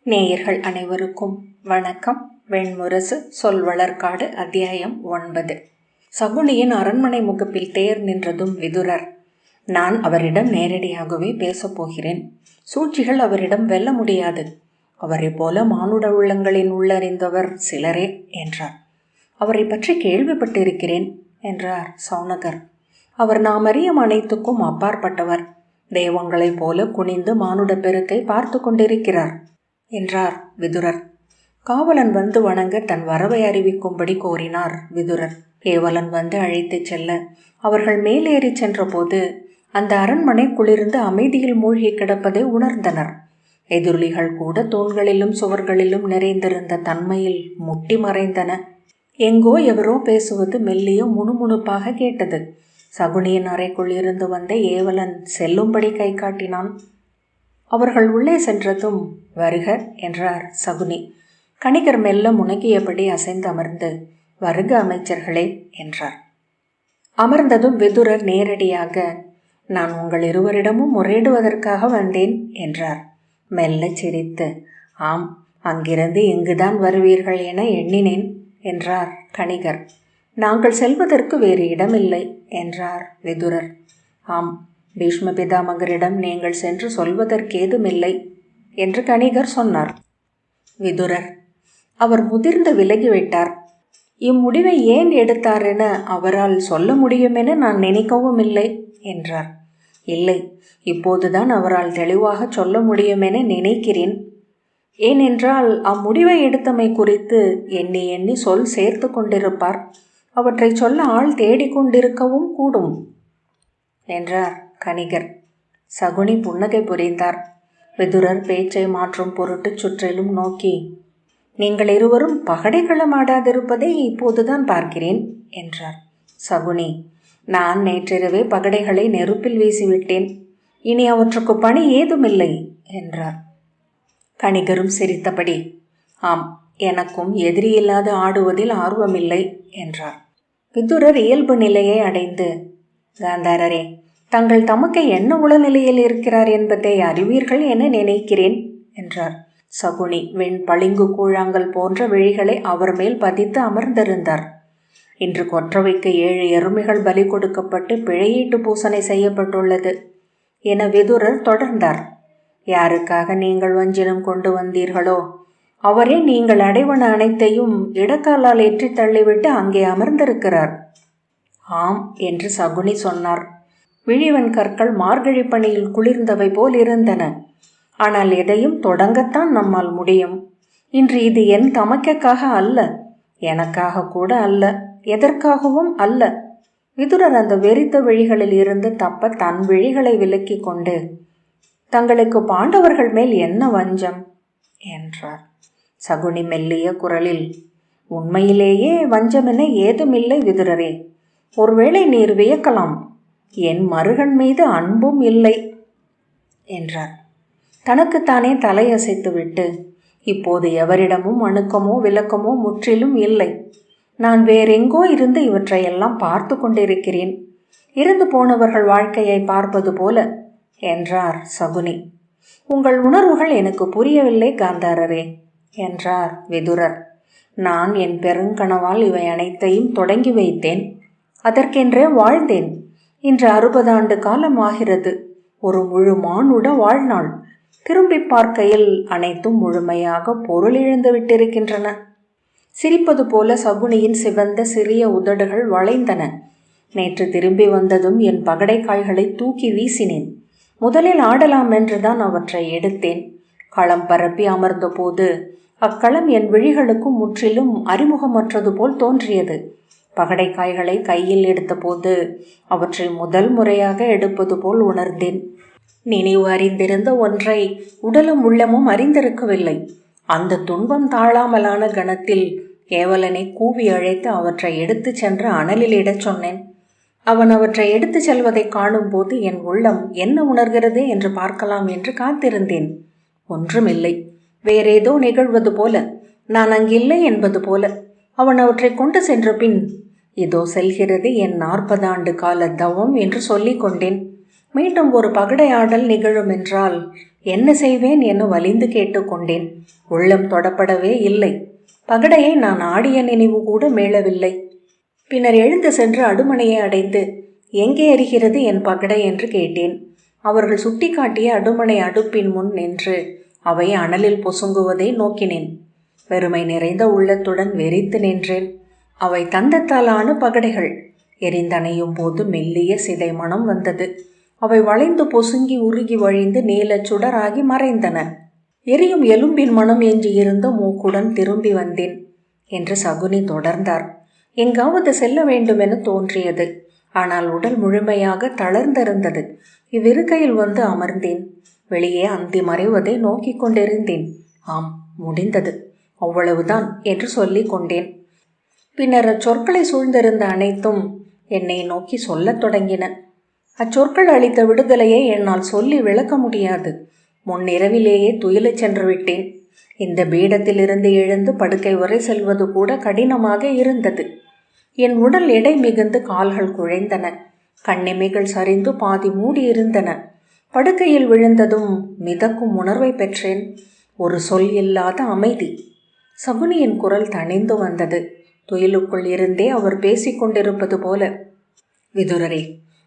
நேயர்கள் அனைவருக்கும் வணக்கம். வெண்முரசு சொல்வளர்காடு அத்தியாயம் 9. சகுனியின் அரண்மனை முகப்பில் தேர் நின்றதும் விதுரர், நான் அவரிடம் நேரடியாகவே பேசப்போகிறேன். சூழ்ச்சிகள் அவரிடம் வெல்ல முடியாது. அவரை போல மானுட உள்ளங்களின் உள்ளறிந்தவர் சிலரே என்றார். அவரை பற்றி கேள்விப்பட்டிருக்கிறேன் என்றார் சௌனகர். அவர் நாம் அறியும் அனைத்துக்கும் அப்பாற்பட்டவர். தெய்வங்களைப் போல குனிந்து மானுட பெருக்கை பார்த்து கொண்டிருக்கிறார் என்றார் விதுரர். காவலன் வந்து வணங்க தன் வரவை அறிவிக்கும்படி கோரினார் விதுரர். ஏவலன் வந்து அழைத்துச் செல்ல அவர்கள் மேலேறி சென்றபோது அந்த அரண்மனை குளிர்ந்து அமைதியில் மூழ்கி கிடப்பதை உணர்ந்தனர். எதிரொலிகள் கூட தூண்களிலும் சுவர்களிலும் நிறைந்திருந்த தன்மையில் முட்டி மறைந்தன. எங்கோ எவரோ பேசுவது மெல்லிய முணுமுணுப்பாக கேட்டது. சகுனியின் அறைக்குள் இருந்து வந்த ஏவலன் செல்லும்படி கை காட்டினான். அவர்கள் உள்ளே சென்றதும் வருக என்றார் சகுனி. கணிகர் மெல்ல முனகியபடி அசைந்து அமர்ந்து, வருக அமைச்சர்களே என்றார். அமர்ந்ததும் விதுரர் நேரடியாக, நான் உங்கள் இருவரிடமும் முறையிடுவதற்காக வந்தேன் என்றார். மெல்ல சிரித்து, ஆம், அங்கிருந்து இங்குதான் வருவீர்கள் என எண்ணினேன் என்றார் கணிகர். நாங்கள் செல்வதற்கு வேறு இடமில்லை என்றார் விதுரர். ஆம், பீஷ்ம பிதாமகரிடம் நீங்கள் சென்று சொல்வதற்கேதுமில்லை என்று கணிகர் சொன்னார். விதுரர், அவர் முதிர்ந்து விலகிவிட்டார். இம்முடிவை ஏன் எடுத்தார் என அவரால் சொல்ல முடியுமென நான் நினைக்கவும் இல்லை என்றார். இல்லை, இப்போதுதான் அவரால் தெளிவாக சொல்ல முடியுமென நினைக்கிறேன். ஏனென்றால் அம்முடிவை எடுத்தமை குறித்து எண்ணி எண்ணி சொல் சேர்த்து கொண்டிருப்பார். அவற்றை சொல்ல ஆள் தேடிக்கொண்டிருக்கவும் கூடும் என்றார் கணிகர். சகுனி புன்னகை புரிந்தார். விதுரர் பேச்சை மாற்றும் பொருட்டு சுற்றிலும் நோக்கி, நீங்கள் இருவரும் பகடைகளம் ஆடாதிருப்பதை இப்போதுதான் பார்க்கிறேன் என்றார். சகுனி, நான் நேற்றிரவே பகடைகளை நெருப்பில் வீசிவிட்டேன். இனி அவற்றுக்கு பணி ஏதுமில்லை என்றார். கணிகரும் சிரித்தபடி, ஆம், எனக்கும் எதிரியில்லாது ஆடுவதில் ஆர்வமில்லை என்றார். விதுரர் இயல்பு நிலையை அடைந்து, காந்தாரரே, தங்கள் தமக்கை என்ன உளநிலையில் இருக்கிறார் என்பதை அறிவீர்கள் என நினைக்கிறேன் என்றார். சகுனி வெண் பளிங்கு கூழாங்கல் போன்ற விழிகளை அவர் மேல் பதித்து அமர்ந்திருந்தார். இன்று கொற்றவைக்கு 7 எருமைகள் பலி கொடுக்கப்பட்டு பிழையீட்டு பூசனை செய்யப்பட்டுள்ளது என விதுரர் தொடர்ந்தார். யாருக்காக நீங்கள் வஞ்சினம் கொண்டு வந்தீர்களோ அவரே நீங்கள் அடைவன அனைத்தையும் இடக்காலால் ஏற்றி தள்ளிவிட்டு அங்கே அமர்ந்திருக்கிறார். ஆம் என்று சகுனி சொன்னார். விழிவன் கற்கள் மார்கழி பணியில் குளிர்ந்தவை போல் இருந்தன. ஆனால் எதையும் தொடங்கத்தான் நம்மால் முடியும். இன்று இது என் தமக்கைக்காக அல்ல, எனக்காக கூட அல்ல, எதற்காகவும் அல்ல. விதுரர் அந்த வெறித்த விழிகளில் இருந்து தப்ப தன் விழிகளை விலக்கி கொண்டு, தங்களுக்கு பாண்டவர்கள் மேல் என்ன வஞ்சம் என்றார். சகுனி மெல்லிய குரலில், உண்மையிலேயே வஞ்சமென ஏதுமில்லை விதுரரே. ஒருவேளை நீர் வியக்கலாம், என் மருகன் மீது அன்பும் இல்லை என்றார். தனக்குத்தானே தலையசைத்துவிட்டு, இப்போது எவரிடமும் அணுக்கமோ விளக்கமோ முற்றிலும் இல்லை. நான் வேறெங்கோ இருந்து இவற்றையெல்லாம் பார்த்து கொண்டிருக்கிறேன், இறந்து போனவர்கள் வாழ்க்கையை பார்ப்பது போல என்றார் சகுனி. உங்கள் உணர்வுகள் எனக்கு புரியவில்லை காந்தாரரே என்றார் விதுரர். நான் என் பெருங்கனவால் இவை அனைத்தையும் தொடங்கி வைத்தேன். அதற்கென்றே வாழ்ந்தேன். இன்று 60 ஆண்டு காலம் ஆகிறது. ஒரு முழு மானுட வாழ்நாள். திரும்பி பார்க்கையில் அனைத்தும் முழுமையாக பொருள் இழந்து விட்டிருக்கின்றன. சிரிப்பது போல சகுனியின் சிவந்த சிறிய உதடுகள் வளைந்தன. நேற்று திரும்பி வந்ததும் என் பகடைக்காய்களை தூக்கி வீசினேன். முதலில் ஆடலாம் என்றுதான் அவற்றை எடுத்தேன். களம் பரப்பி அமர்ந்த போது அக்களம் என் விழிகளுக்கு முற்றிலும் அறிமுகமற்றது போல் தோன்றியது. பகடைக்காய்களை கையில் எடுத்தபோது அவற்றை முதல் முறையாக எடுப்பது போல் உணர்ந்தேன். நினைவு அறிந்திருந்த ஒன்றை உடலும் உள்ளமும் அறிந்திருக்கவில்லை. அந்த துன்பம் தாழாமலான கணத்தில் ஏவலனை கூவி அழைத்து அவற்றை எடுத்து சென்று அனலில் இடச் சொன்னேன். அவன் அவற்றை எடுத்து செல்வதை காணும்போது என் உள்ளம் என்ன உணர்கிறது என்று பார்க்கலாம் என்று காத்திருந்தேன். ஒன்றுமில்லை. வேறேதோ நிகழ்வது போல, நான் அங்கில்லை என்பது போல. அவன் அவற்றை கொண்டு சென்ற பின், இதோ செல்கிறது என் 40 ஆண்டு கால தவம் என்று சொல்லிக் கொண்டேன். மீண்டும் ஒரு பகடையாடல் நிகழும் என்றால் என்ன செய்வேன் என வலிந்து கேட்டுக்கொண்டேன். உள்ளம் தொடப்படவே இல்லை. பகடையை நான் ஆடிய நினைவு கூட மீளவில்லை. பின்னர் எழுந்து சென்று அடுமனையை அடைந்து எங்கே எரிகிறது என் பகடை என்று கேட்டேன். அவர்கள் சுட்டிக்காட்டிய அடுமனை அடுப்பின் முன் நின்று அவை அனலில் பொசுங்குவதை நோக்கினேன். வெறுமை நிறைந்த உள்ளத்துடன் வெறித்து நின்றேன். அவை தந்தத்தாலான பகடைகள். எரிந்தணையும் போது மெல்லிய சிதை மனம் வந்தது. அவை வளைந்து பொசுங்கி உருகி வழிந்து நீலச் சுடராகி மறைந்தன. எரியும் எலும்பின் மனம் எஞ்சியிருந்த மூக்குடன் திரும்பி வந்தேன் என்று சகுனி தொடர்ந்தார். எங்காவது செல்ல வேண்டுமென தோன்றியது. ஆனால் உடல் முழுமையாக தளர்ந்திருந்தது. இவ்விருக்கையில் வந்து அமர்ந்தேன். வெளியே அந்தி மறைவதை நோக்கி கொண்டிருந்தேன். ஆம், முடிந்தது, அவ்வளவுதான் என்று சொல்லி கொண்டேன். பின்னர் அச்சொற்களை சூழ்ந்திருந்த அனைத்தும் என்னை நோக்கி சொல்லத் தொடங்கின. அச்சொற்கள் அளித்த விடுதலையை என்னால் சொல்லி விளக்க முடியாது. முன்னிரவிலேயே துயிலச் சென்று விட்டேன். இந்த பீடத்திலிருந்து எழுந்து படுக்கை வரை செல்வது கூட கடினமாக இருந்தது. என் உடல் எடை மிகுந்து கால்கள் குழைந்தன. கண்ணிமைகள் சரிந்து பாதி மூடியிருந்தன. படுக்கையில் விழுந்ததும் மிதக்கும் உணர்வை பெற்றேன். ஒரு சொல் இல்லாத அமைதி. சகுனியின் குரல் தணிந்து வந்தது. துயிலுக்குள் இருந்தே அவர் பேசிக்கொண்டிருப்பது போல. விதுரரே,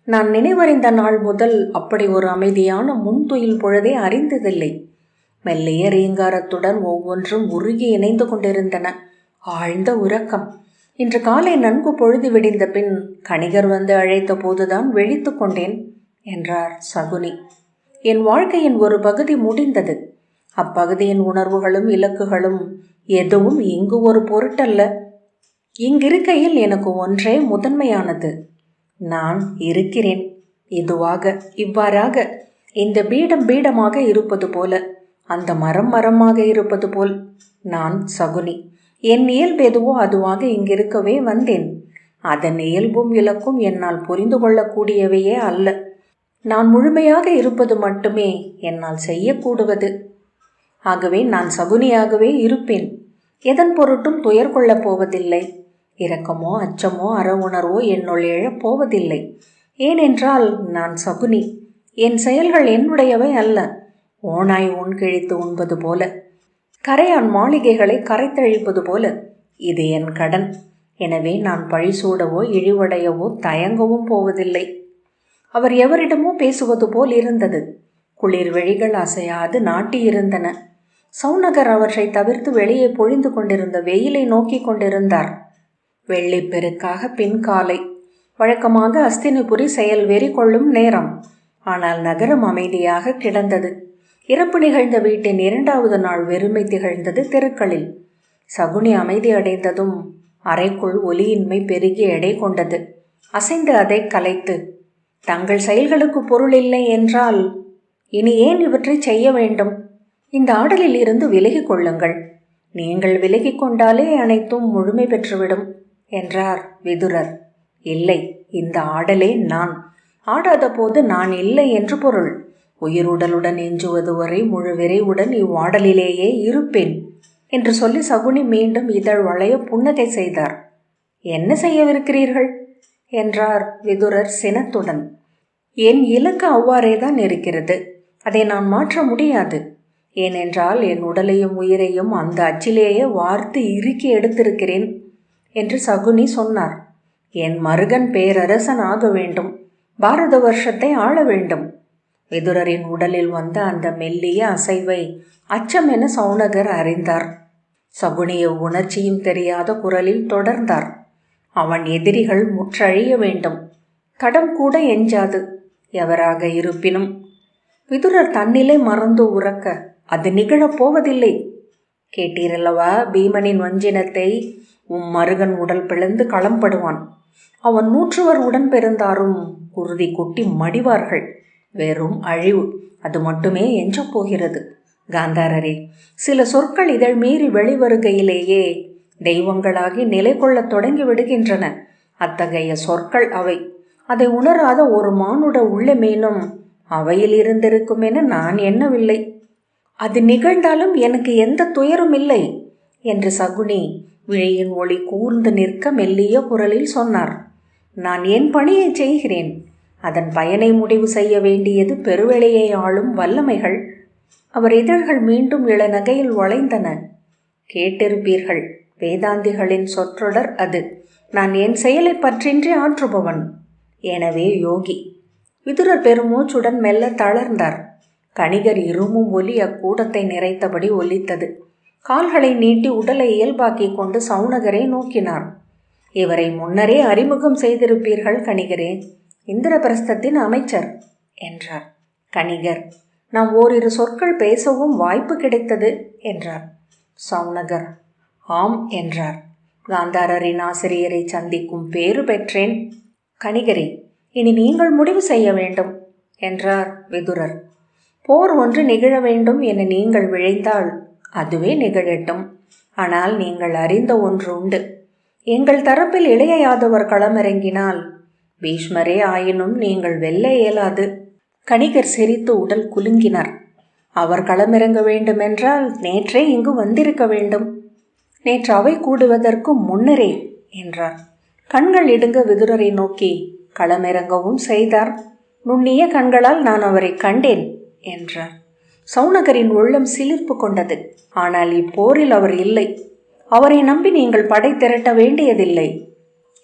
நான் நினைவறிந்த நாள் முதல் அப்படி ஒரு அமைதியான முன்துயில் பொழுதே அறிந்ததில்லை. மெல்லிய ரீங்காரத்துடன் ஒவ்வொன்றும் உருகி இணைந்து கொண்டிருந்தன. ஆழ்ந்த உறக்கம். இன்று காலை நன்கு பொழுது விடிந்த பின் கணிகர் வந்து அழைத்த போதுதான் விழித்து கொண்டேன் என்றார் சகுனி. என் வாழ்க்கையின் ஒரு பகுதி முடிந்தது. அப்பகுதியின் உணர்வுகளும் இலக்குகளும் எதுவும் இங்கு ஒரு பொருட்டல்ல. இங்கிருக்கையில் எனக்கு ஒன்றே முதன்மையானது. நான் இருக்கிறேன். இதுவாக, இவ்வாறாக, இந்த பீடம் பீடமாக இருப்பது போல, அந்த மரம் மரமாக இருப்பது போல் நான் சகுனி. என் இயல்பு எதுவோ அதுவாக இங்கிருக்கவே வந்தேன். அதன் இயல்பும் இலக்கும் என்னால் புரிந்து கொள்ளக்கூடியவையே அல்ல. நான் முழுமையாக இருப்பது மட்டுமே என்னால் செய்யக்கூடுவது. ஆகவே நான் சகுனியாகவே இருப்பேன். எதன் பொருட்டும் துயர் கொள்ளப் போவதில்லை. இரக்கமோ அச்சமோ அற உணர்வோ என்னுள் எழப்போவதில்லை. ஏனென்றால் நான் சகுனி. என் செயல்கள் என்னுடையவை அல்ல. ஓனாய் ஊன் கிழித்து உண்பது போல, கரையான் மாளிகைகளை கரைத்தழிப்பது போல இது என் கடன். எனவே நான் பழி சூடவோ இழிவடையவோ தயங்கவும் போவதில்லை. அவர் எவரிடமோ பேசுவது போல் இருந்தது. குளிர் வெளிகள் அசையாது நாட்டியிருந்தன. சவுநகர் அவற்றை தவிர்த்து வெளியே பொழிந்து கொண்டிருந்த வெயிலை நோக்கி கொண்டிருந்தார். வெள்ளிப்பெருக்காக பின்காலை. வழக்கமாக அஸ்தினிபுரி செயல் வெறி கொள்ளும் நேரம். ஆனால் நகரம் அமைதியாக கிடந்தது. இறப்பு நிகழ்ந்த வீட்டின் 2வது நாள் வெறுமை திகழ்ந்தது தெருக்களில். சகுனி அமைதி அடைந்ததும் அறைக்குள் ஒலியின்மை பெருகி எடை கொண்டது. அசைந்து அதை கலைத்து, தங்கள் செயல்களுக்கு பொருள் இல்லை என்றால் இனி ஏன் இவற்றை செய்ய வேண்டும்? இந்த ஆடலில் இருந்து விலகிக் கொள்ளுங்கள். நீங்கள் விலகிக் கொண்டாலே அனைத்தும் முழுமை பெற்றுவிடும் என்றார் விதுரர். இல்லை, இந்த ஆடலே நான். ஆடாத போது நான் இல்லை என்று பொருள். உயிருடலுடன் எஞ்சுவது வரை முழு விரைவுடன் இவ்வாடலிலேயே இருப்பேன் என்று சொல்லி சகுனி மீண்டும் இதழ் வளைய புன்னகை செய்தார். என்ன செய்யவிருக்கிறீர்கள் என்றார் விதுரர் சினத்துடன். என் இலக்கு அவ்வாறேதான் இருக்கிறது. அதை நான் மாற்ற முடியாது. ஏனென்றால் என் உடலையும் உயிரையும் அந்த அச்சிலேயே வார்த்து இறுக்கி எடுத்திருக்கிறேன் என்று சகுனி சொன்னார். என் மருகன் பேரரசன் ஆக வேண்டும். பாரத வருஷத்தை ஆள வேண்டும். விதுரரின் உடலில் வந்த அந்த மெல்லிய அசைவை அச்சம் என சவுனகர் அறிந்தார். சகுனிய உணர்ச்சியும் தெரியாத குரலில் தொடர்ந்தார். அவன் எதிரிகள் முற்றழிய வேண்டும். கடம் கூட எஞ்சாது, எவராக இருப்பினும். விதுரர் தன்னிலை மறந்து உறக்க, அது நிகழப்போவதில்லை. கேட்டீரல்லவா பீமனின் வஞ்சினத்தை? மருகன் உடல் பிளந்து களம்படுவான். அவன் 100 உடன் பிறந்தாரும் குருதி கொட்டி மடிவார்கள். வெறும் அழிவு, அது மட்டுமே எஞ்சப் போகிறது. காந்தாரரே, சில சொற்கள் இதழ் மீறி வெளிவருகையிலேயே தெய்வங்களாகி நிலை கொள்ளத் தொடங்கி விடுகின்றன. அத்தகைய சொற்கள் அவை. அதை உணராத ஒரு மானுட உள்ளமேனும் அவையில் இருந்திருக்கும் என நான் எண்ணவில்லை. அது நிகழ்ந்தாலும் எனக்கு எந்த துயரும் இல்லை என்று சகுனி விழியின் ஒளி கூர்ந்து நிற்க மெல்லிய குரலில் சொன்னார். நான் என் பணியை செய்கிறேன். அதன் பயனை முடிவு செய்ய வேண்டியது பெருவெளியை ஆளும் வல்லமைகள். அவர் இதழ்கள் மீண்டும் இளநகையில் வளைந்தன. கேட்டிருப்பீர்கள், வேதாந்திகளின் சொற்றொடர் அது. நான் என் செயலை பற்றின்றி ஆற்றுபவன், எனவே யோகி. விதுரர் பெருமூச்சுடன் மெல்ல தளர்ந்தார். கணிகர் இருமும் ஒலி அக்கூடத்தை நிறைத்தபடி ஒலித்தது. கால்களை நீட்டி உடலை இயல்பாக்கிக் கொண்டு சவுனகரை நோக்கினார். இவரை முன்னரே அறிமுகம் செய்திருப்பீர்கள் கணிகரே, இந்திரபிரஸ்தத்தின் அமைச்சர் என்றார். கணிகர், நாம் ஓரிரு சொற்கள் பேசவும் வாய்ப்பு கிடைத்தது என்றார். சவுனகர் ஆம் என்றார். காந்தாரரின் ஆசிரியரை சந்திக்கும் பேறு பெற்றேன். கணிகரே, இனி நீங்கள் முடிவு செய்ய வேண்டும் என்றார் விதுரர். போர் ஒன்று நிகழ வேண்டும் என நீங்கள் விழைந்தால் அதுவே நிகழட்டும். ஆனால் நீங்கள் அறிந்த ஒன்று உண்டு. எங்கள் தரப்பில் இளைய யாதவர் களமிறங்கினால் பீஷ்மரே ஆயினும் நீங்கள் வெல்ல இயலாது. கணிகர் சிரித்து உடல் குலுங்கினார். அவர் களமிறங்க வேண்டுமென்றால் நேற்றே இங்கு வந்திருக்க வேண்டும். நேற்று அவை கூடுவதற்கு முன்னரே என்றார். கண்கள் இடுங்க விதுரரை நோக்கி களமிறங்கவும் செய்தார். நுண்ணிய கண்களால் நான் அவரை கண்டேன் என்றார். சவுனகரின் உள்ளம் சிலிர்ப்பு கொண்டது. ஆனால் இப்போரில் அவர் இல்லை. அவரை நம்பி நீங்கள் படை திரட்ட வேண்டியதில்லை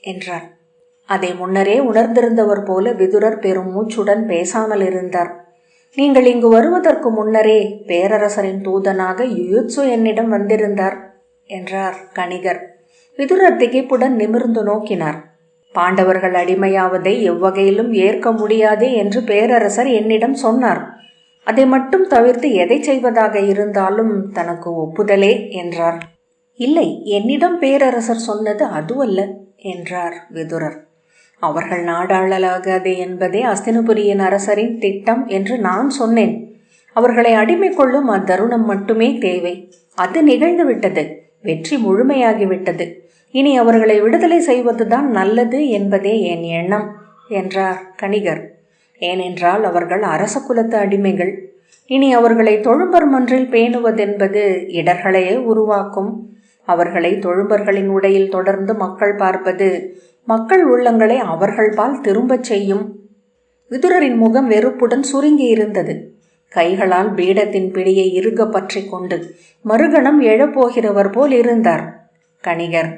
என்றார். அதை முன்னரே உணர்ந்திருந்தவர் போல விதுரர் பெரும் மூச்சுடன் பேசாமல் இருந்தார். நீங்கள் இங்கு வருவதற்கு முன்னரே பேரரசரின் தூதனாக யுயுத்சு என்னிடம் வந்திருந்தார் என்றார் கணிகர். விதுரர் திகைப்புடன் நிமிர்ந்து நோக்கினார். பாண்டவர்கள் அடிமையாவதை எவ்வகையிலும் ஏற்க முடியாது என்று பேரரசர் என்னிடம் சொன்னார். அதை மட்டும் தவிர்த்து எதை செய்வதாக இருந்தாலும் தனக்கு ஒப்புதலே என்றார். இல்லை, என்னிடம் பேரரசர் சொன்னது அதுவல்ல என்றார் விதுரர். அவர்கள் நாடாளலாகாது என்பதே அஸ்தினபுரியின் அரசரின் திட்டம் என்று நான் சொன்னேன். அவர்களை அடிமை கொள்ளும் அத்தருணம் மட்டுமே தேவை. அது நிகழ்ந்துவிட்டது. வெற்றி முழுமையாகிவிட்டது. இனி அவர்களை விடுதலை செய்வதுதான் நல்லது என்பதே என் எண்ணம் என்றார் கணிகர். ஏனென்றால் அவர்கள் அரச குலத்து அடிமைகள். இனி அவர்களை தொழும்பர் மன்றில் பேணுவதென்பது இடர்களையே உருவாக்கும். அவர்களை தொழும்பர்களின் உடையில் தொடர்ந்து மக்கள் பார்ப்பது மக்கள் உள்ளங்களை அவர்கள் பால் திரும்பச் செய்யும். விதுரரின் முகம் வெறுப்புடன் சுருங்கி இருந்தது. கைகளால் பீடத்தின் பிடியை இறுக பற்றி கொண்டு மறுகணம் எழப்போகிறவர் போல் இருந்தார் கணிகர்.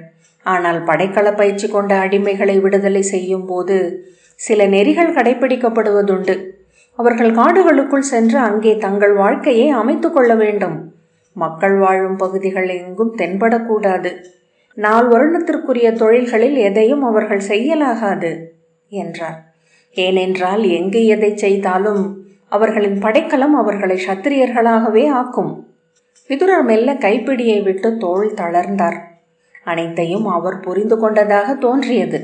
ஆனால் படைக்கள பயிற்சி கொண்ட அடிமைகளை விடுதலை செய்யும் போது சில நெறிகள் கடைபிடிக்கப்படுவதுண்டு. அவர்கள் காடுகளுக்குள் சென்று அங்கே தங்கள் வாழ்க்கையை அமைத்து கொள்ள வேண்டும். மக்கள் வாழும் பகுதிகள் எங்கும் தென்படக்கூடாது. 4 வருடத்திற்குரிய தொழில்களில் எதையும் அவர்கள் செய்யலாகாது என்றார். ஏனென்றால் எங்கு எதை செய்தாலும் அவர்களின் படைக்கலம் அவர்களை சத்திரியர்களாகவே ஆக்கும். விதுரர் மெல்ல கைப்பிடியை விட்டு தோள் தளர்ந்தார். அனைத்தையும் அவர் புரிந்து கொண்டதாக தோன்றியது.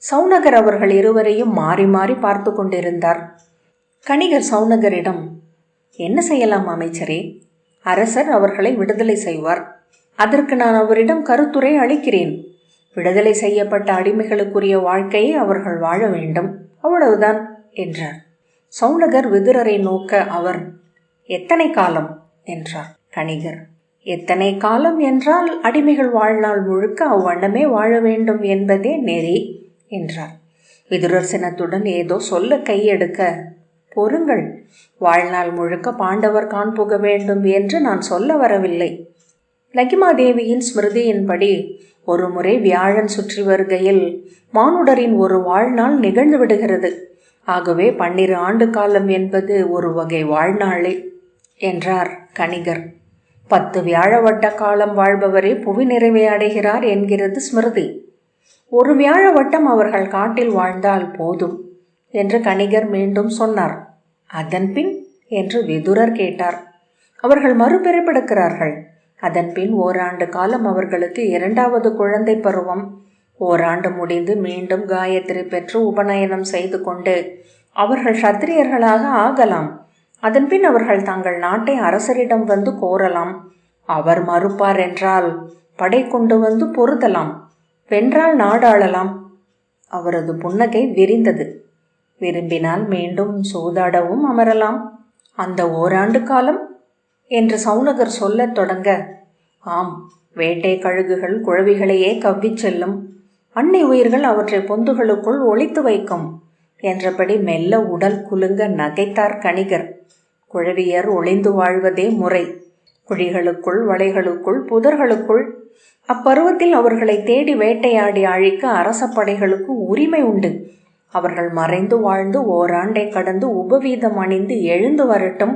சவுனகர் அவர்கள் இருவரையும் மாறி மாறி பார்த்து கொண்டிருந்தார். கணிகர் சவுனகரிடம், என்ன செய்யலாம் அமைச்சரே? அரசர் அவர்களை விடுதலை செய்வார். அதற்கு நான் அவரிடம் கருத்துரை அளிக்கிறேன். விடுதலை செய்யப்பட்ட அடிமைகளுக்குரிய வாழ்க்கையை அவர்கள் வாழ வேண்டும், அவ்வளவுதான் என்றார். சவுனகர் விதுரரை நோக்க அவர், எத்தனை காலம் என்றார். கணிகர், எத்தனை காலம் என்றால் அடிமைகள் வாழ்நாள் முழுக்க அவ்வண்ணமே வாழ வேண்டும் என்பதே நெறி என்றார். விதுரர் சினத்துடன் ஏதோ சொல்ல கையெடுக்க, பொறுங்கள், வாழ்நாள் முழுக்க பாண்டவர் கான் புக வேண்டும் என்று நான் சொல்ல வரவில்லை. லகிமாதேவியின் ஸ்மிருதியின்படி ஒரு முறை வியாழன் சுற்றி வருகையில் மானுடரின் ஒரு வாழ்நாள் நிகழ்ந்து விடுகிறது. ஆகவே 12 ஆண்டு காலம் என்பது ஒரு வகை வாழ்நாளே என்றார் கணிகர். 10 வியாழ வட்ட காலம் வாழ்பவரே புவி நிறைவை அடைகிறார் என்கிறது ஸ்மிருதி. ஒரு வியாழ வட்டம் அவர்கள் காட்டில் வாழ்ந்தால் போதும் என்று கணிகர் மீண்டும் சொன்னார். அதன்பின் என்று விதுரர் கேட்டார். அவர்கள் மறுபிறப்பெடுக்கிறார்கள். அதன்பின் ஓராண்டு காலம் அவர்களுக்கு 2வது குழந்தை பருவம். ஓராண்டு முடிந்து மீண்டும் காயத்ரி பெற்று உபநயனம் செய்து கொண்டு அவர்கள் சத்திரியர்களாக ஆகலாம். அதன்பின் அவர்கள் தங்கள் நாட்டை அரசரிடம் வந்து கோரலாம். அவர் மறுப்பார் என்றால் படை கொண்டு வந்து பொருதலாம். வென்றால் நாடாளலாம். அவரது புன்னகை விரிந்தது. விரும்பினால் மீண்டும் சூதாடவும் அமரலாம். அந்த ஓராண்டு காலம் என்று சவுனகர் சொல்லத் தொடங்க, ஆம், வேட்டை கழுகுகள் குழவிகளையே கவ்விச் செல்லும். அன்னை உயிர்கள் அவற்றை பொந்துகளுக்குள் ஒளித்து வைக்கும். என்றபடி மெல்ல உடல் குலுங்க நகைத்தார் கணிகர். குழவியர் ஒளிந்து வாழ்வதே முறை. குழிகளுக்குள், வளைகளுக்குள், புதர்களுக்குள். அப்பருவத்தில் அவர்களை தேடி வேட்டையாடி அழிக்க அரச படைகளுக்கு உரிமை உண்டு. அவர்கள் மறைந்து வாழ்ந்து ஓராண்டை கடந்து உபவீதம் அணிந்து எழுந்து வரட்டும்.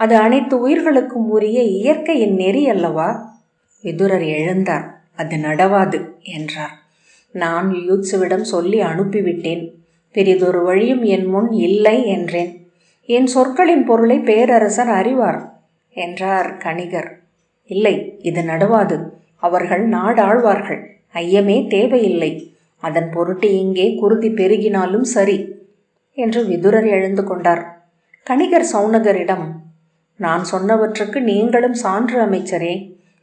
அது அனைத்து உயிர்களுக்கும் உரிய இயற்கையின் நெறி அல்லவா? விதுரர் எழுந்தார். அது நடவாது என்றார். நான் யூத்சுவிடம் சொல்லி அனுப்பிவிட்டேன். பெரிதொரு வழியும் என் முன் இல்லை என்றேன். என் சொற்களின் பொருளை பேரரசர் அறிவார் என்றார் கணிகர். இல்லை, இது நடவாது. அவர்கள் நாடாழ்வார்கள். ஐயமே தேவையில்லை. அதன் பொருட்டு இங்கே குருதி பெருகினாலும் சரி என்று விதுரர் எழுந்து கொண்டார். கணிகர் சௌனகரிடம், நான் சொன்னவற்றுக்கு நீங்களும் சான்று அமைச்சரே,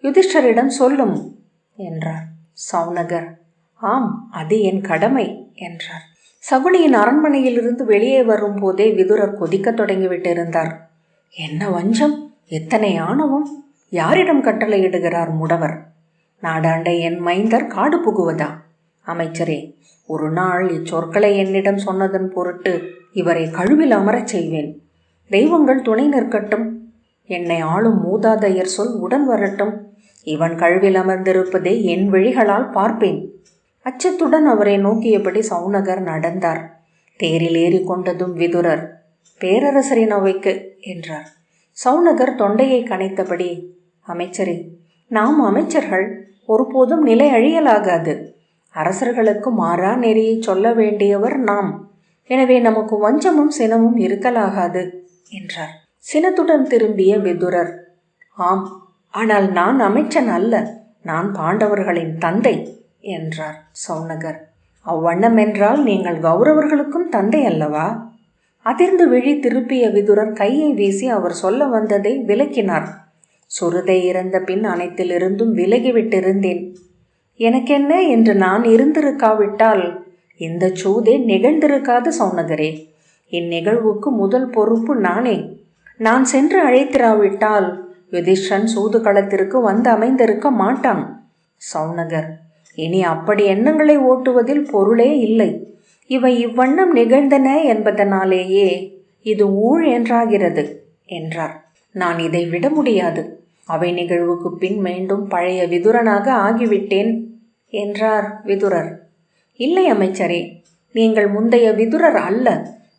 யுதிஷ்டரிடம் சொல்லும் என்றார். சௌனகர், ஆம், அது என் கடமை என்றார். சகுனியின் அரண்மனையிலிருந்து வெளியே வரும் போதே விதுரர் கொதிக்க தொடங்கிவிட்டிருந்தார். என்ன வஞ்சம், எத்தனை ஆணவம்! யாரிடம் கட்டளையிடுகிறார் முடவர்? நாடாண்ட என் மைந்தர் காடு புகுவதா? அமைச்சரே, ஒரு நாள் இச்சொற்களை என்னிடம் சொன்னதன் பொருட்டு இவரை கழுவில் அமரச் செய்வேன். தெய்வங்கள் துணை நிற்கட்டும். என்னை ஆளும் மூதாதையர் சொல் உடன் வரட்டும். இவன் கழுவில் அமர்ந்திருப்பதை என் விழிகளால் பார்ப்பேன். அச்சத்துடன் அவரை நோக்கியபடி சௌனகர் நடந்தார். தேரில் ஏறி கொண்டதும் விதுரர், பேரரசரின் அவைக்கு என்றார். சௌனகர் தொண்டையை கனைத்தபடி, அமைச்சரே, நாம் அமைச்சர்கள் ஒருபோதும் நிலை அழியலாகாது. அரசர்களுக்கு மாறா நெறியை சொல்ல வேண்டியவர் நாம். எனவே நமக்கு வஞ்சமும் சினமும் இருக்கலாகாது என்றார். சினத்துடன் திரும்பிய விதுரர், ஆம், ஆனால் நான் அமைச்சன் அல்ல, நான் பாண்டவர்களின் தந்தை என்றார். சௌனகர், அவ்வண்ணம் என்றால் நீங்கள் கௌரவர்களுக்கும் தந்தை அல்லவா? அதிர்ந்து விழி திருப்பிய விதுரர் கையை வீசி அவர் சொல்ல வந்ததை விலக்கினார். சுருதை இறந்த பின் அனைத்திலிருந்தும் விலகிவிட்டிருந்தேன். எனக்கென்ன என்று நான் இருந்திருக்காவிட்டால் இந்த சூதே நிகழ்ந்திருக்காது சௌனகரே. இந்நிகழ்வுக்கு முதல் பொறுப்பு நானே. நான் சென்று அழைத்திராவிட்டால் யுதிஷ்டன் சூது களத்திற்கு வந்து அமைந்திருக்க மாட்டான். சௌனகர், இனி அப்படி எண்ணங்களை ஓட்டுவதில் பொருளே இல்லை. இவை இவ்வண்ணம் நிகழ்ந்தன என்பதனாலேயே இது ஊழ் என்றாகிறது என்றார். நான் இதை விட முடியாது. அவை நிகழ்வுக்கு பின் மீண்டும் பழைய விதுரனாக ஆகிவிட்டேன் என்றார் விதுரர். இல்லை அமைச்சரே, நீங்கள் முந்தைய விதுரர் அல்ல.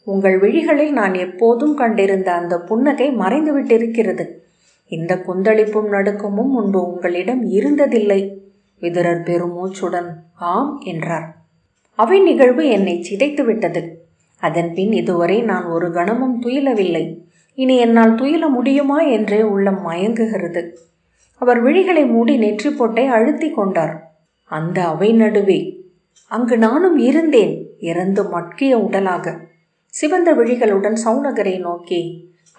உங்கள் விழிகளில் நான் எப்போதும் கண்டிருந்த அந்த புன்னகை மறைந்துவிட்டிருக்கிறது. இந்த குந்தளிப்பும் நடுக்கமும் முன்பு உங்களிடம் இருந்ததில்லை. விதுரர் பெருமூச்சுடன் ஆம் என்றார். அவை நிகழ்வு என்னை சிதைத்து விட்டது. அதன் பின் இதுவரை நான் ஒரு கணமும் துயிலவில்லை. இனி என்னால் துயில முடியுமா என்றே உள்ளம் மயங்குகிறது. அவர் விழிகளை மூடி நெற்றி போட்டை அழுத்தி கொண்டார். அந்த அவை நடுவே அங்கு நானும் இருந்தேன், இறந்து மட்கிய உடலாக. சிவந்த விழிகளுடன் சௌனகரை நோக்கி,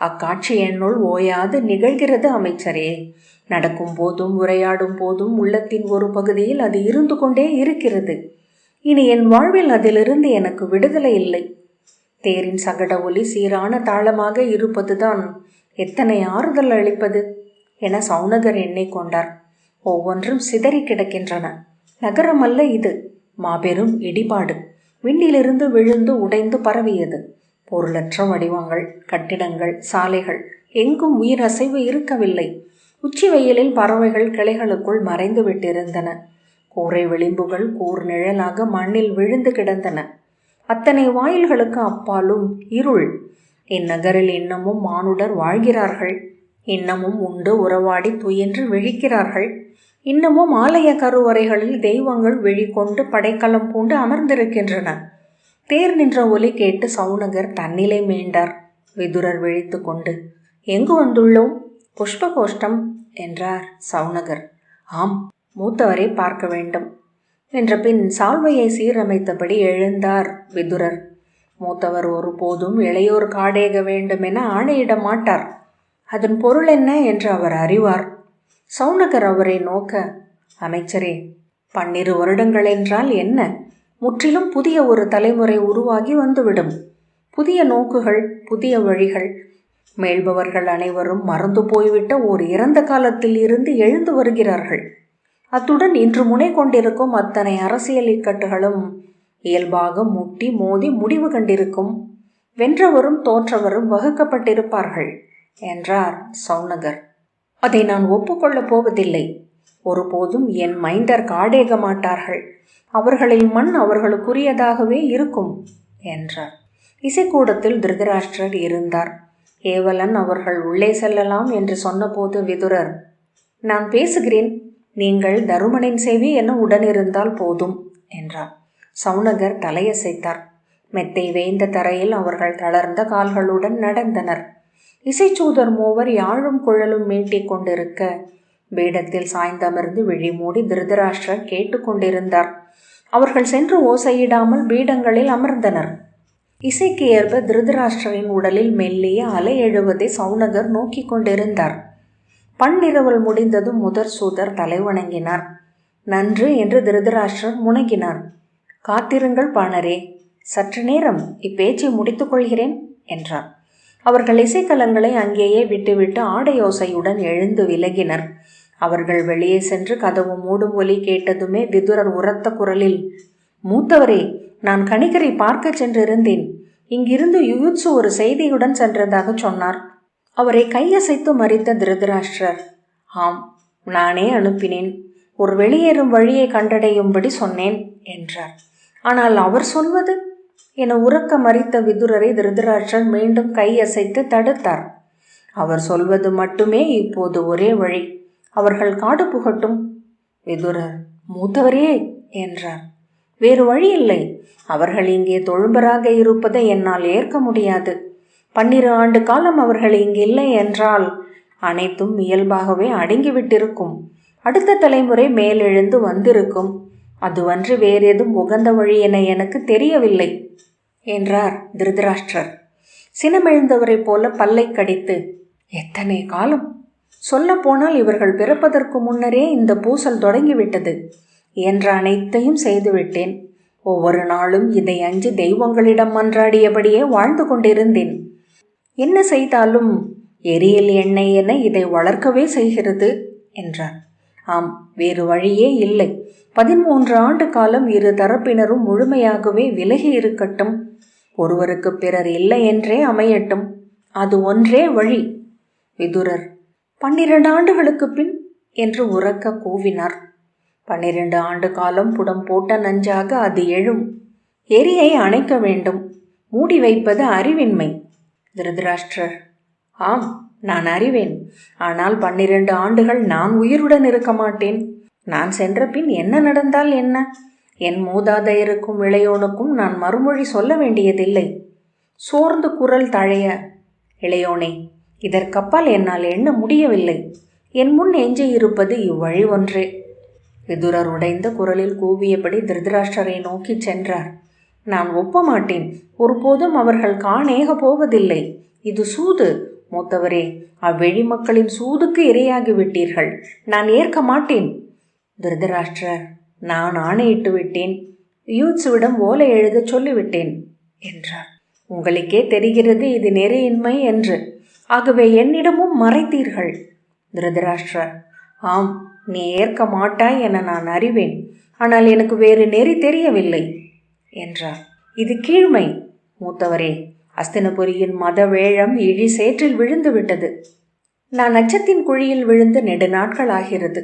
அக்காட்சி என்னுள் ஓயாது நிகழ்கிறது அமைச்சரே. நடக்கும் போதும் உரையாடும் போதும் உள்ளத்தின் ஒரு பகுதியில் அது இருந்து கொண்டே இருக்கிறது. இனி என் வாழ்வில் அதிலிருந்து எனக்கு விடுதலை இல்லை. தேரின் சகட ஒலி சீரான தாளமாக இருப்பதுதான் எத்தனை ஆறுதல் அளிப்பது என சௌனகர் எண்ணிக்கொண்டார். ஒவ்வொன்றும் சிதறி கிடக்கின்றன. நகரமல்ல இது, மாபெரும் இடிபாடு. விண்ணிலிருந்து விழுந்து உடைந்து பரவியது. பொருளற்ற வடிவங்கள், கட்டிடங்கள், சாலைகள், எங்கும் உயிர் அசைவு இருக்கவில்லை. உச்சி வெயிலில் பறவைகள் கிளைகளுக்குள் மறைந்து விட்டிருந்தன. கூரை விளிம்புகள் கூர் நிழலாக மண்ணில் விழுந்து கிடந்தன. அத்தனை வாயில்களுக்கு அப்பாலும் இருள். இந்நகரில் இன்னமும் மானுடர் வாழ்கிறார்கள். இன்னமும் உண்டு உறவாடி துயின்று விழிக்கிறார்கள். இன்னமும் ஆலய கருவறைகளில் தெய்வங்கள் விழிகொண்டு படைக்கலம் பூண்டு அமர்ந்திருக்கின்றன. தேர் நின்ற ஒலி கேட்டு சௌனகர் தன்னிலை மீண்டார். விதுரர் விழித்து கொண்டு, எங்கு வந்துள்ளோம்? புஷ்பகோஷ்டம் என்றார் சௌனகர். ஆம், மூத்தவரை பார்க்க வேண்டும் என்ற பின் சால்வையை சீரமைத்தபடி எழுந்தார் விதுரர். மூத்தவர் ஒருபோதும் இளையோர் காடேக வேண்டும் என ஆணையிட மாட்டார். அதன் பொருள் என்ன என்று அவர் அறிவார். சௌனகர் அவரை நோக்க, அமைச்சரே, 12 வருடங்கள் என்றால் என்ன? முற்றிலும் புதிய ஒரு தலைமுறை உருவாகி வந்துவிடும். புதிய நோக்குகள், புதிய வழிகள். மேல்பவர்கள் அனைவரும் மறந்து போய்விட்ட ஓர் இறந்த காலத்தில் இருந்து எழுந்து வருகிறார்கள். அத்துடன் இன்று முனை கொண்டிருக்கும் அத்தனை அரசியல் இக்கட்டுகளும் இயல்பாக முட்டி மோதி முடிவு கண்டிருக்கும். வென்றவரும் தோற்றவரும் வகுக்கப்பட்டிருப்பார்கள் என்றார் சௌனகர். அதை நான் ஒப்புக்கொள்ளப் போவதில்லை. ஒருபோதும் என் மைந்தர் காடேக மாட்டார்கள். அவர்களில் மண் அவர்களுக்குரியதாகவே இருக்கும் என்றார். இசைக்கூடத்தில் திருதராஷ்டிரர் இருந்தார். ஏவலன் அவர்கள் உள்ளே செல்லலாம் என்று சொன்னபோது விதுரர், நான் பேசுகிறேன், நீங்கள் தருமனின் சேவை என உடனிருந்தால் போதும் என்றார். சௌனகர் தலையசைத்தார். மெத்தை வேய்ந்த தரையில் அவர்கள் தளர்ந்த கால்களுடன் நடந்தனர். இசைச்சூதர் மூவர் யாழும் குழலும் மீட்டிக் கொண்டிருக்க பீடத்தில் சாய்ந்தமர்ந்து விழி மூடி திருதராஷ்டிரர் கேட்டுக்கொண்டிருந்தார். அவர்கள் சென்று ஓசையிடாமல் பீடங்களில் அமர்ந்தனர். இசைக்கு ஏற்ப திருதராஷ்டிரரின் உடலில் மெல்லிய அலை எழுவதை சௌனகர் நோக்கி கொண்டிருந்தார். பன்னிரவல் முடிந்ததும் முதற் சூதர் தலைவணங்கினார். நன்று என்று திருதராஷ்டிரர் முனகினார். காத்திருங்கள் பாணரே, சற்று நேரம் இப்பேச்சை முடித்துக் கொள்கிறேன் என்றார். அவர்கள் இசைக்கலங்களை அங்கேயே விட்டுவிட்டு ஆடையோசையுடன் எழுந்து விலகினர். அவர்கள் வெளியே சென்று கதவு மூடும் ஒலி கேட்டதுமே விதுரர் உரத்த குரலில், மூத்தவரே, நான் கணிகரை பார்க்க சென்றிருந்தேன். இங்கிருந்து யுயுத்சு ஒரு செய்தியுடன் சென்றதாக சொன்னார். அவரை கையசைத்து மறித்த திருதராஷ்டிரர், ஆம், நானே அனுப்பினேன். ஒரு வெளியேறும் வழியை கண்டடையும்படி சொன்னேன் என்றார். ஆனால் அவர் சொல்வது என உறக்க மறித்த விதுரரை திருதராஷ்டிரர் மீண்டும் கையசைத்து தடுத்தார். அவர் சொல்வது மட்டுமே இப்போது ஒரே வழி. அவர்கள் காடு புகட்டும். விதுரர், மூத்தவரே என்றார். வேறு வழி இல்லை. அவர்கள் இங்கே தொழும்பராக இருப்பதை என்னால் ஏற்க முடியாது. 12 ஆண்டு காலம் அவர்கள் இங்கில்லை என்றால் அனைத்தும் இயல்பாகவே அடங்கிவிட்டிருக்கும். அடுத்த தலைமுறை மேலெழுந்து வந்திருக்கும். அதுவன்று வேறேதும் உகந்த வழி என எனக்கு தெரியவில்லை என்றார் திருதராஷ்டிரர். சினமெழுந்தவரைப் போல பல்லை கடித்து, எத்தனை காலம்! சொல்லப்போனால் இவர்கள் பிறப்பதற்கு முன்னரே இந்த பூசல் தொடங்கிவிட்டது. என்ற அனைத்தையும் செய்துவிட்டேன். ஒவ்வொரு நாளும் இதை அஞ்சு தெய்வங்களிடம் மன்றாடியபடியே வாழ்ந்து கொண்டிருந்தேன். என்ன செய்தாலும் எரியில் எண்ணெய் என இதை வளர்க்கவே செய்கிறது என்றார். ஆம், வேறு வழியே இல்லை. 13 ஆண்டு காலம் இரு தரப்பினரும் முழுமையாகவே விலகி இருக்கட்டும். ஒருவருக்கு பிறர் இல்லை என்றே அமையட்டும். அது ஒன்றே வழி. விதுரர், 12 ஆண்டுகளுக்கு பின் என்று உரக்க கூவினார். 12 ஆண்டு காலம் புடம் போட்ட நஞ்சாக அது எழும். எரியை அணைக்க வேண்டும். மூடி வைப்பது அறிவின்மை. திருதராஷ்டிரர், ஆம், நான் அறிவேன். ஆனால் 12 ஆண்டுகள் நான் உயிருடன் இருக்க மாட்டேன். நான் சென்ற பின் என்ன நடந்தால் என்ன? என் மூதாதையருக்கும் இளையோனுக்கும் நான் மறுமொழி சொல்ல வேண்டியதில்லை. சோர்ந்து குரல் தழைய, இளையோனே, இதற்கப்பால் என்னால் எண்ண முடியவில்லை. என் முன் எஞ்சி இருப்பது இவ்வழி ஒன்றே. விதுரர் உடைந்த குரலில் கூவியபடி திருதராஷ்டிரரை நோக்கி சென்றார். நான் ஒப்ப மாட்டேன். ஒருபோதும் அவர்கள் காணேக போவதில்லை. இது சூது. மூத்தவரே, அவ்வெளி மக்களின் சூதுக்கு இரையாகி விட்டீர்கள். நான் ஏற்க மாட்டேன். திருதராஷ்டிரர், நான் ஆணையிட்டு விட்டேன். யூத்சுவிடம் ஓலை எழுத சொல்லிவிட்டேன் என்றார். உங்களுக்கே தெரிகிறது இது நெறியின்மை என்று. ஆகவே என்னிடமும் மறைத்தீர்கள். திருதராஷ்டிரர், ஆம், நீ ஏற்க மாட்டாய் என நான் அறிவேன். ஆனால் எனக்கு வேறு நெறி தெரியவில்லை என்றார். இது கீழ்மை. மூத்தவரே, அஸ்தினபுரியின் மத வேழம் இழி சேற்றில் விழுந்து விட்டது. நான் அச்சத்தின் குழியில் விழுந்து நெடுநாட்கள் ஆகிறது.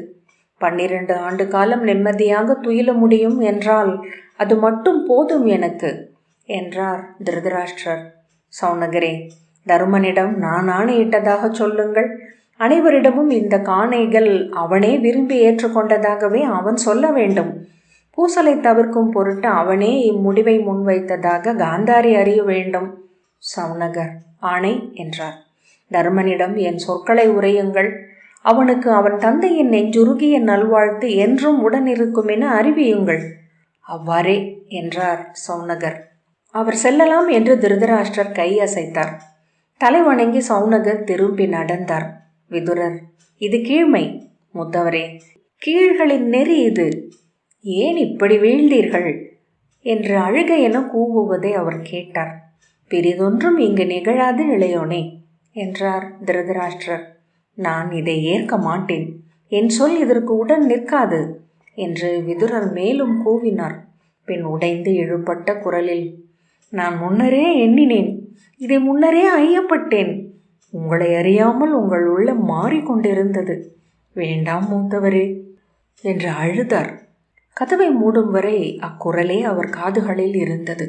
12 ஆண்டு காலம் நிம்மதியாக துயில முடியும் என்றால் அது மட்டும் போதும் எனக்கு என்றார் திருதராஷ்டிரர். சௌனகரே, தருமனிடம் நான் ஆணையிட்டதாக சொல்லுங்கள். அனைவரிடமும் இந்த காணைகள் அவனே விரும்பி ஏற்றுக்கொண்டதாகவே அவன் சொல்ல வேண்டும். பூசலை தவிர்க்கும் பொருட்டு அவனே இம்முடிவை முன்வைத்ததாக காந்தாரி அறிய வேண்டும். சௌனகர், ஆணை என்றார். தருமனிடம் என் சொற்களை உரையுங்கள். அவனுக்கு அவன் தந்தையின் நெஞ்சுருகிய நல்வாழ்த்து என்றும் உடனிருக்கும் என அறிவியுங்கள். அவ்வாறே என்றார் சௌனகர். அவர் செல்லலாம் என்று திருதராஷ்டிரர் கை அசைத்தார். தலை வணங்கி சௌனகர் திரும்பி நடந்தார். விதுரர், இது கீழ்மை. மூத்தவரே, கீழ்களின் நெறி இது. ஏன் இப்படி வீழ்ந்தீர்கள் என்று அழுக என கூவுவதை அவர் கேட்டார். பெரிதொன்றும் இங்கு நிகழாது இளையோனே என்றார் திருதராஷ்டிரர். நான் இதை ஏற்க மாட்டேன். என் சொல் இதற்கு உடன் நிற்காது என்று விதுரர் மேலும் கூவினார். பின் உடைந்து இழுபட்ட குரலில், நான் முன்னரே எண்ணினேன், இதை முன்னரே ஐயப்பட்டேன். உங்களை அறியாமல் உங்கள் உள்ளம் மாறிக்கொண்டிருந்தது. வேண்டாம் மூத்தவரே என்று அழுதார். கதவை மூடும் வரை அக்குரலே அவர் காதுகளில் இருந்தது.